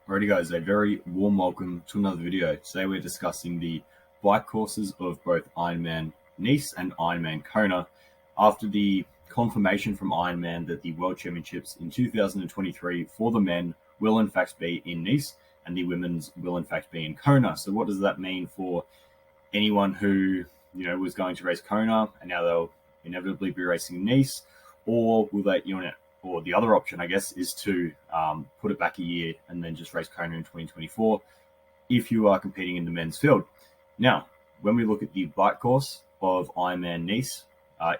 Alrighty guys, a very warm welcome to another video. Today we're discussing the bike courses of both Ironman Nice and Ironman Kona after the confirmation from Ironman that the World Championships in 2023 for the men will in fact be in Nice and the women's will in fact be in Kona. So what does that mean for anyone who was going to race Kona and now they'll inevitably be racing Nice, or will they or the other option, I guess, is to put it back a year and then just race Kona in 2024 if you are competing in the men's field. Now, when we look at the bike course of Ironman Nice,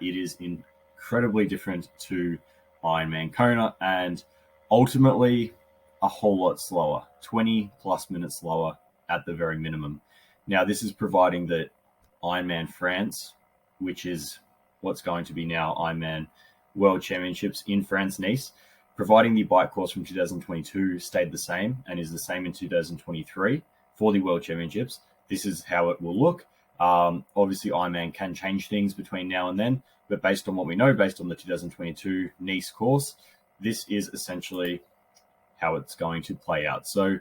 it is incredibly different to Ironman Kona and ultimately a whole lot slower, 20 plus minutes slower at the very minimum. Now, this is providing that Ironman France, which is what's going to be now Ironman World Championships in France, Nice, providing the bike course from 2022 stayed the same and is the same in 2023 for the World Championships. This is how it will look. Obviously, Ironman can change things between now and then, but based on what we know, based on the 2022 Nice course, this is essentially how it's going to play out. So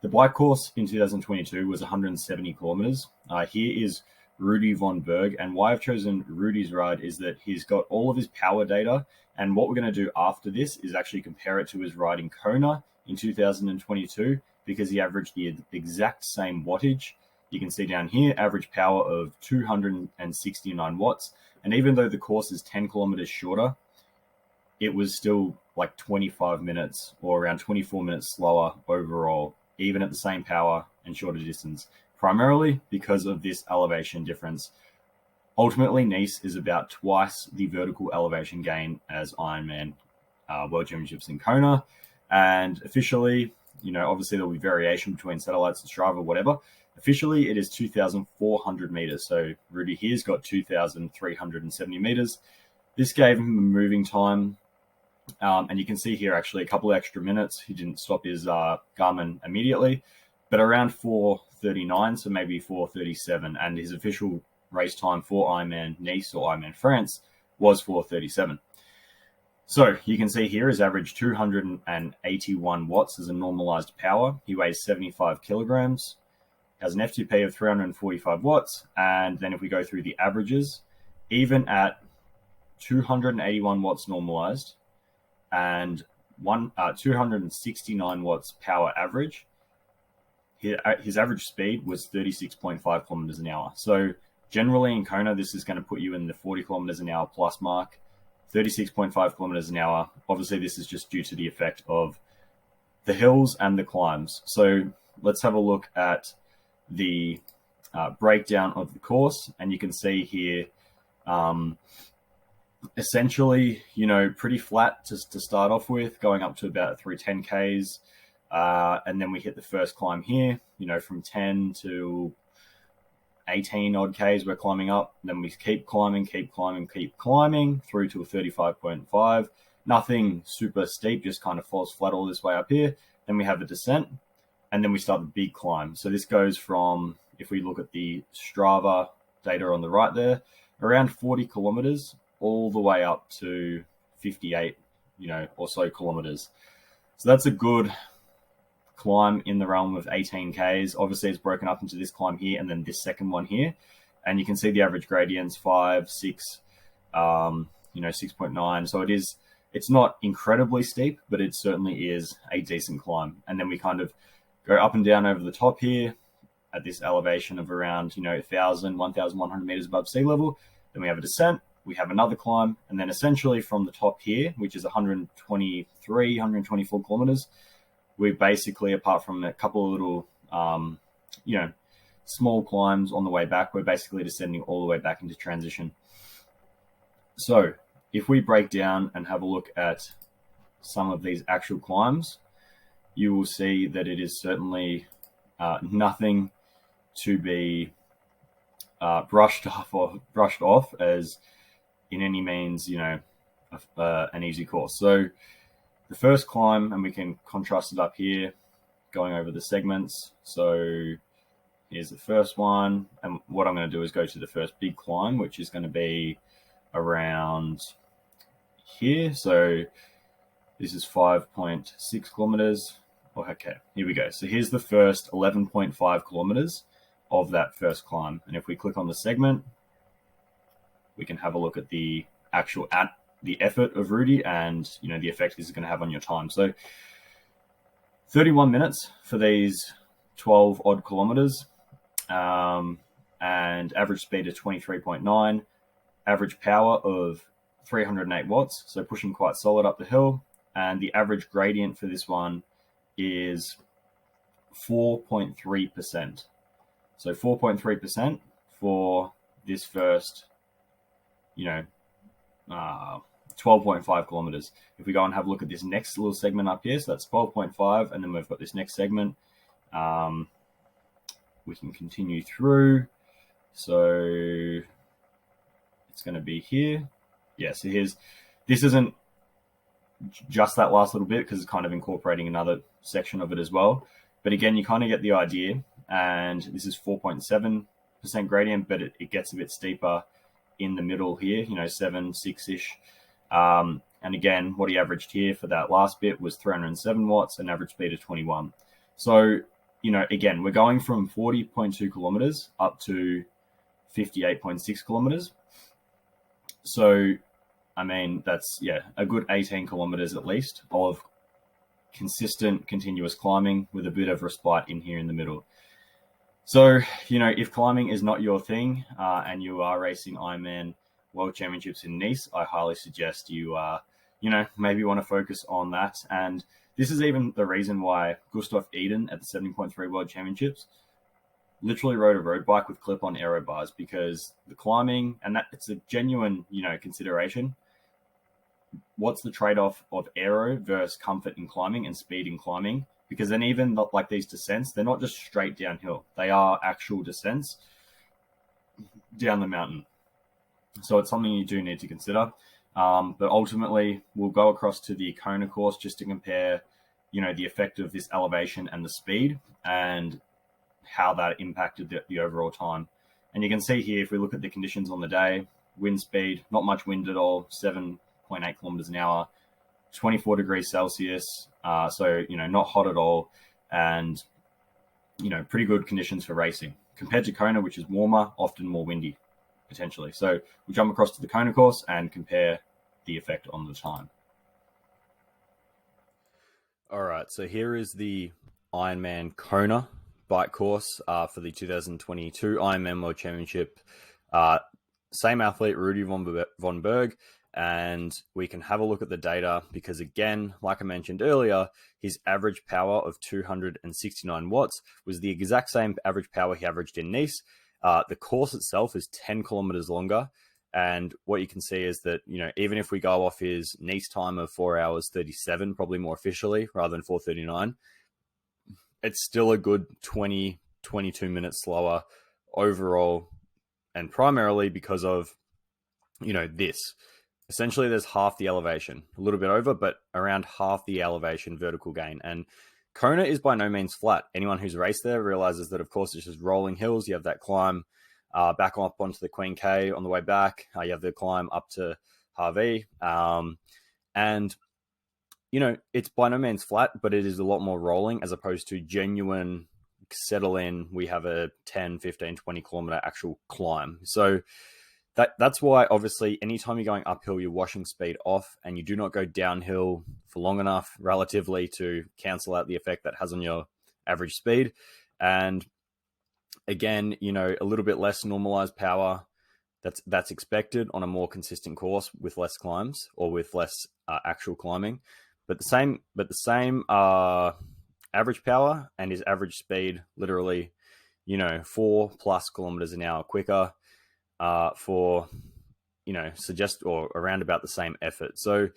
the bike course in 2022 was 170 kilometers. Here is Rudy Von Berg, and why I've chosen Rudy's ride is that he's got all of his power data, and what we're going to do after this is actually compare it to his ride in Kona in 2022 because he averaged the exact same wattage. You can see down here, average power of 269 watts, and even though the course is 10 kilometers shorter, it was still like 25 minutes or around 24 minutes slower overall, even at the same power and shorter distance, primarily because of this elevation difference. Ultimately, Nice is about twice the vertical elevation gain as Ironman World Championships in Kona. And officially, obviously there'll be variation between satellites and Strava, whatever. Officially, it is 2,400 meters. So Rudy here's got 2,370 meters. This gave him a moving time. And you can see here actually a couple of extra minutes. He didn't stop his Garmin immediately, but around 4:39, so maybe 4:37, and his official race time for Ironman Nice or Ironman France was 4:37. So you can see here his average 281 watts as a normalized power. He weighs 75 kilograms, has an FTP of 345 watts, and then if we go through the averages, even at 281 watts normalized and 269 watts power average, his average speed was 36.5 kilometers an hour. So generally in Kona, this is going to put you in the 40 kilometers an hour plus mark. 36.5 kilometers an hour. Obviously, this is just due to the effect of the hills and the climbs. So let's have a look at the breakdown of the course. And you can see here, essentially, pretty flat to start off with, going up to about 310Ks. And then we hit the first climb here, from 10 to 18 odd Ks, we're climbing up. Then we keep climbing through to a 35.5. Nothing super steep, just kind of falls flat all this way up here. Then we have a descent, and then we start the big climb. So this goes from, if we look at the Strava data on the right there, around 40 kilometers all the way up to 58, or so kilometers. So that's a good climb in the realm of 18Ks. Obviously, it's broken up into this climb here and then this second one here. And you can see the average gradients, 5, 6, 6.9. So it's not incredibly steep, but it certainly is a decent climb. And then we kind of go up and down over the top here at this elevation of around, 1,000, 1,100 meters above sea level. Then we have a descent. We have another climb. And then essentially from the top here, which is 123, 124 kilometers, we basically, apart from a couple of little, small climbs on the way back, we're basically descending all the way back into transition. So if we break down and have a look at some of these actual climbs, you will see that it is certainly nothing to be brushed off as in any means, an easy course. So the first climb, and we can contrast it up here, going over the segments. So here's the first one. And what I'm going to do is go to the first big climb, which is going to be around here. So this is 5.6 kilometers. Okay, here we go. So here's the first 11.5 kilometers of that first climb. And if we click on the segment, we can have a look at the actual the effort of Rudy and, you know, the effect this is going to have on your time. So 31 minutes for these 12 odd kilometers, and average speed of 23.9, average power of 308 watts. So pushing quite solid up the hill. And the average gradient for this one is 4.3%. So 4.3% for this first, 12.5 kilometers. If we go and have a look at this next little segment up here, so that's 12.5, and then we've got this next segment. We can continue through. So it's going to be here. Yeah, so this isn't just that last little bit because it's kind of incorporating another section of it as well. But again, you kind of get the idea. And this is 4.7% gradient, but it gets a bit steeper in the middle here, 7, 6-ish. And again, what he averaged here for that last bit was 307 watts, an average speed of 21. So, again, we're going from 40.2 kilometers up to 58.6 kilometers. So, I mean, that's, a good 18 kilometers at least of consistent, continuous climbing with a bit of respite in here in the middle. So, if climbing is not your thing and you are racing Ironman World Championships in Nice, I highly suggest you, maybe want to focus on that. And this is even the reason why Gustav Iden at the 70.3 World Championships literally rode a road bike with clip-on aero bars, because the climbing, and that it's a genuine, consideration. What's the trade-off of aero versus comfort in climbing and speed in climbing? Because then even like these descents, they're not just straight downhill. They are actual descents down the mountain. So it's something you do need to consider. But ultimately, we'll go across to the Kona course just to compare, the effect of this elevation and the speed and how that impacted the overall time. And you can see here, if we look at the conditions on the day, wind speed, not much wind at all, 7.8 kilometers an hour, 24 degrees Celsius. So, not hot at all. And, pretty good conditions for racing compared to Kona, which is warmer, often more windy, potentially. So we'll jump across to the Kona course and compare the effect on the time. All right. So here is the Ironman Kona bike course for the 2022 Ironman World Championship. Same athlete, Rudy Von Berg. And we can have a look at the data because, again, like I mentioned earlier, his average power of 269 watts was the exact same average power he averaged in Nice. The course itself is 10 kilometers longer. And what you can see is that, even if we go off his Nice time of 4 hours 37, probably more officially, rather than 4:39, it's still a good 20, 22 minutes slower overall. And primarily because of, this. Essentially, there's half the elevation, a little bit over, but around half the elevation vertical gain. And Kona is by no means flat. Anyone who's raced there realizes that, of course, it's just rolling hills. You have that climb back up onto the Queen K on the way back. You have the climb up to Harvey. And, it's by no means flat, but it is a lot more rolling as opposed to genuine settle in. We have a 10, 15, 20 kilometer actual climb. So that's why, obviously, anytime you're going uphill, you're washing speed off and you do not go downhill for long enough relatively to cancel out the effect that has on your average speed. And again, a little bit less normalized power that's expected on a more consistent course with less climbs or with less actual climbing. But the same average power and his average speed, literally, 4+ kilometers an hour quicker. For, suggest or around about the same effort. So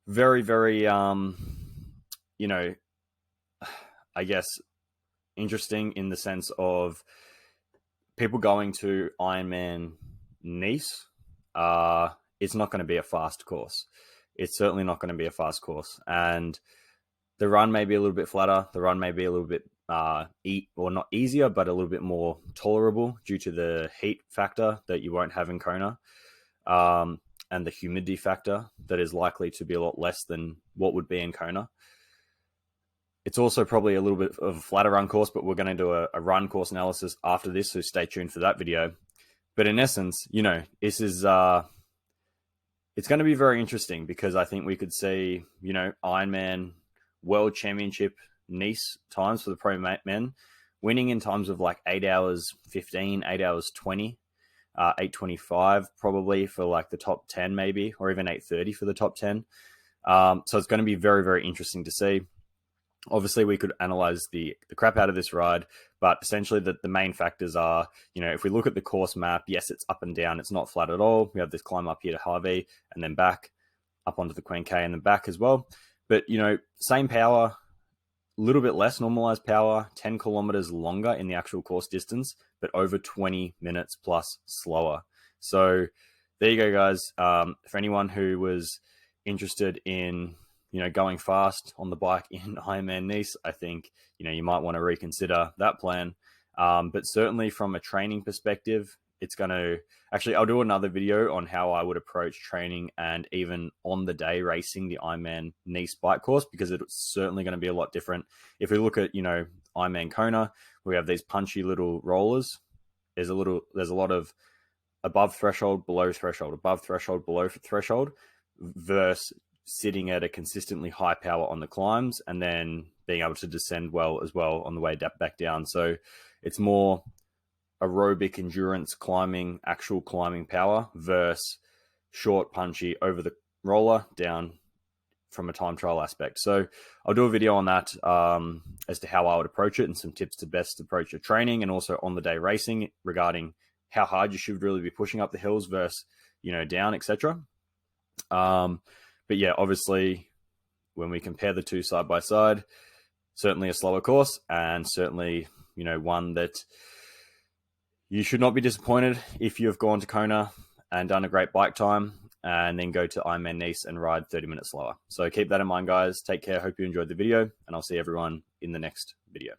very, very, I guess, interesting in the sense of people going to Ironman Nice. It's not going to be a fast course. It's certainly not going to be a fast course. And the run may be a little bit flatter. The run may be a little bit not easier, but a little bit more tolerable due to the heat factor that you won't have in Kona, and the humidity factor that is likely to be a lot less than what would be in Kona. It's also probably a little bit of a flatter run course, but we're going to do a run course analysis after this, so stay tuned for that video. But in essence, this is it's going to be very interesting because I think we could see, Ironman World Championship Nice times for the pro men winning in times of like 8 hours 15, 8 hours 20, 8:25 probably for like the top 10 maybe, or even 8:30 for the top 10. So it's going to be very, very interesting to see. Obviously, we could analyze the crap out of this ride, but essentially the main factors are, if we look at the course map, yes, it's up and down. It's not flat at all. We have this climb up here to Harvey and then back up onto the Queen K and then back as well. But, same power, a little bit less normalized power, 10 kilometers longer in the actual course distance, but over 20 minutes plus slower. So there you go, guys. For anyone who was interested in going fast on the bike in Ironman Nice, I think, you might want to reconsider that plan. But certainly from a training perspective, it's going to actually, I'll do another video on how I would approach training and even on the day racing the Ironman Nice bike course, because it's certainly going to be a lot different. If we look at, Ironman Kona, we have these punchy little rollers. There's a lot of above threshold, below threshold, above threshold, below threshold, versus sitting at a consistently high power on the climbs and then being able to descend well as well on the way back down. So it's more aerobic endurance climbing, actual climbing power versus short, punchy over the roller down from a time trial aspect. So I'll do a video on that as to how I would approach it and some tips to best approach your training and also on the day racing regarding how hard you should really be pushing up the hills versus, down, etc. But yeah, obviously, when we compare the two side by side, certainly a slower course and certainly, one that you should not be disappointed if you've gone to Kona and done a great bike time and then go to Ironman Nice and ride 30 minutes slower. So keep that in mind, guys. Take care. Hope you enjoyed the video, and I'll see everyone in the next video.